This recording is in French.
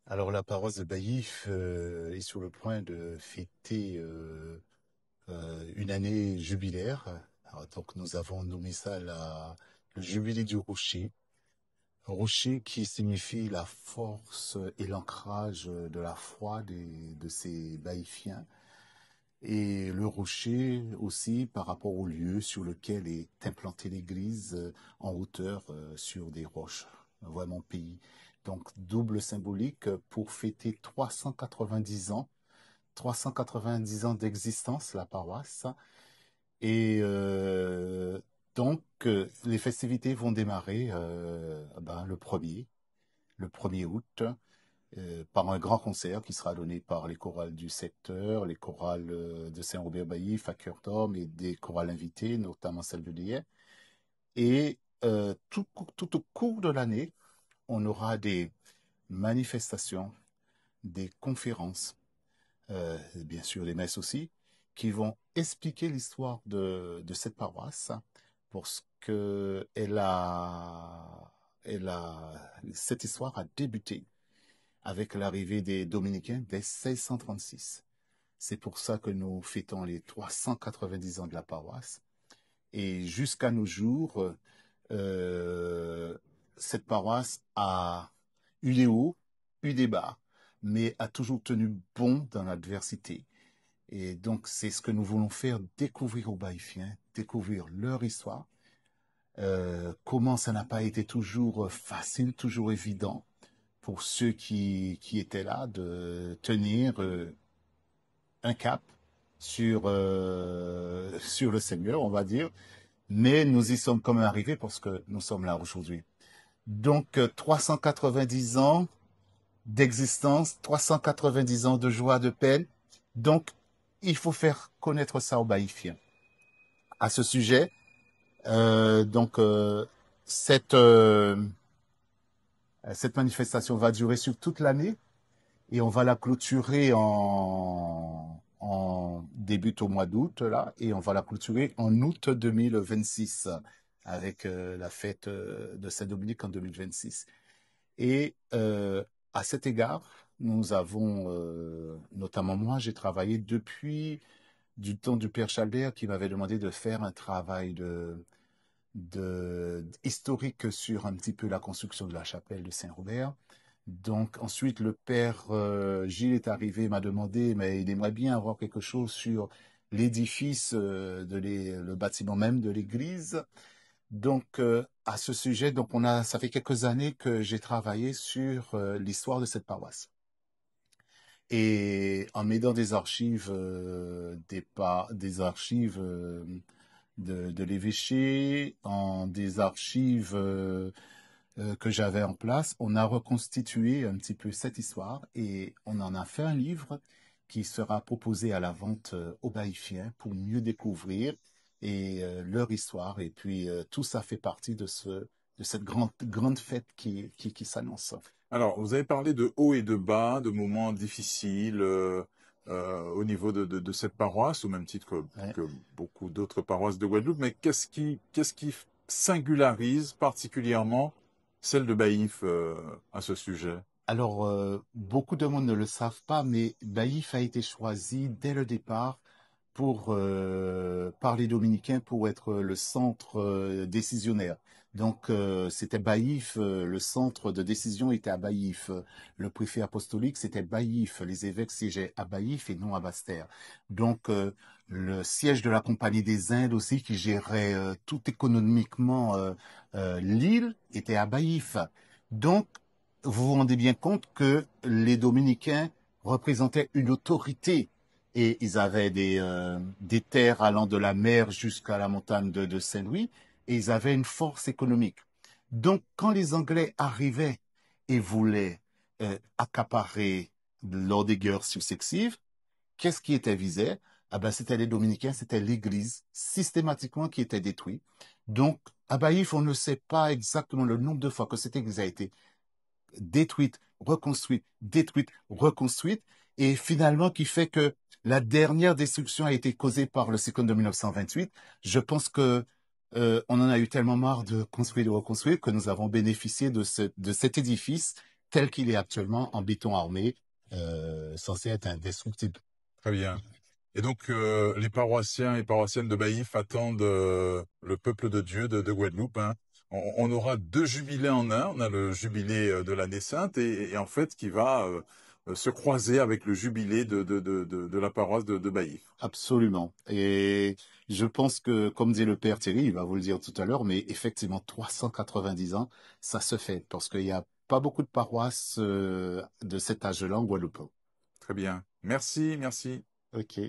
Alors la paroisse de Baillif est sur le point de fêter une année jubilaire. Alors, donc nous avons nommé ça le jubilé du rocher. Rocher qui signifie la force et l'ancrage de la foi de ces Baïfiens. Et le rocher aussi par rapport au lieu sur lequel est implantée l'église en hauteur sur des roches, vraiment pays. Donc double symbolique pour fêter 390 ans, 390 ans d'existence, la paroisse. Et les festivités vont démarrer le 1er août par un grand concert qui sera donné par les chorales du secteur, les chorales de Saint-Robert-Baillif à Cœur d'Homme et des chorales invitées, notamment celle de Liège. Et tout au cours de l'année, on aura des manifestations, des conférences, bien sûr des messes aussi, qui vont expliquer l'histoire de cette paroisse, parce que cette histoire a débuté avec l'arrivée des Dominicains dès 1636. C'est pour ça que nous fêtons les 390 ans de la paroisse. Et jusqu'à nos jours, euh, cette paroisse a eu des hauts, eu des bas, mais a toujours tenu bon dans l'adversité. Et donc, c'est ce que nous voulons faire, découvrir aux Baïfiens, découvrir leur histoire, comment ça n'a pas été toujours facile, toujours évident pour ceux qui étaient là de tenir un cap sur le Seigneur, on va dire. Mais nous y sommes quand même arrivés parce que nous sommes là aujourd'hui. Donc, 390 ans d'existence, 390 ans de joie, de peine. Donc, il faut faire connaître ça aux Baïfiens. À ce sujet, euh, donc, euh, cette, euh, cette manifestation va durer sur toute l'année et on va la clôturer en début au mois d'août là et on va la clôturer en août 2026 avec la fête de Saint-Dominique en 2026. Et à cet égard, nous avons, notamment moi, j'ai travaillé depuis du temps du Père Chalder qui m'avait demandé de faire un travail historique sur un petit peu la construction de la chapelle de Saint-Robert. Donc ensuite, le père Gilles est arrivé, m'a demandé, mais il aimerait bien avoir quelque chose sur l'édifice, le bâtiment même de l'église. Donc à ce sujet, ça fait quelques années que j'ai travaillé sur l'histoire de cette paroisse. Et en m'aidant des archives, des archives de l'évêché, en des archives que j'avais en place, on a reconstitué un petit peu cette histoire et on en a fait un livre qui sera proposé à la vente aux Baïfiens pour mieux découvrir leur histoire. Et puis tout ça fait partie de cette grande fête qui s'annonce. Alors, vous avez parlé de hauts et de bas, de moments difficiles au niveau de cette paroisse, au même titre Ouais. que beaucoup d'autres paroisses de Guadeloupe, mais qu'est-ce qui singularise particulièrement celle de Baïf à ce sujet? Alors, beaucoup de monde ne le savent pas, mais Baïf a été choisi dès le départ par les Dominicains pour être le centre décisionnaire. Donc, c'était Baïf, le centre de décision était à Baïf. Le préfet apostolique, c'était Baïf. Les évêques siégeaient à Baïf et non à Basse-Terre. Donc, le siège de la Compagnie des Indes aussi, qui gérait tout économiquement l'île, était à Baïf. Donc, vous vous rendez bien compte que les Dominicains représentaient une autorité et ils avaient des terres allant de la mer jusqu'à la montagne de Saint-Louis et ils avaient une force économique. Donc, quand les Anglais arrivaient et voulaient accaparer lors des guerres successives, qu'est-ce qui était visé? Ah ben, c'était les Dominicains, c'était l'Église systématiquement qui était détruite. Donc, à Baïf, on ne sait pas exactement le nombre de fois que cette église a été détruite, reconstruite, et finalement qui fait que la dernière destruction a été causée par le cyclone de 1928. Je pense que on en a eu tellement marre de construire, de reconstruire, que nous avons bénéficié de cet édifice tel qu'il est actuellement en béton armé, censé être indestructible. Très bien. Et donc, les paroissiens et paroissiennes de Baïf attendent le peuple de Dieu de Guadeloupe, hein. On aura deux jubilés en un. On a le jubilé de l'année sainte et en fait qui va se croiser avec le jubilé de la paroisse de Baïf. Absolument. Et je pense que, comme dit le père Thierry, il va vous le dire tout à l'heure, mais effectivement, 390 ans, ça se fait, parce qu'il n'y a pas beaucoup de paroisses de cet âge-là en Guadeloupe. Très bien. Merci, merci. Ok.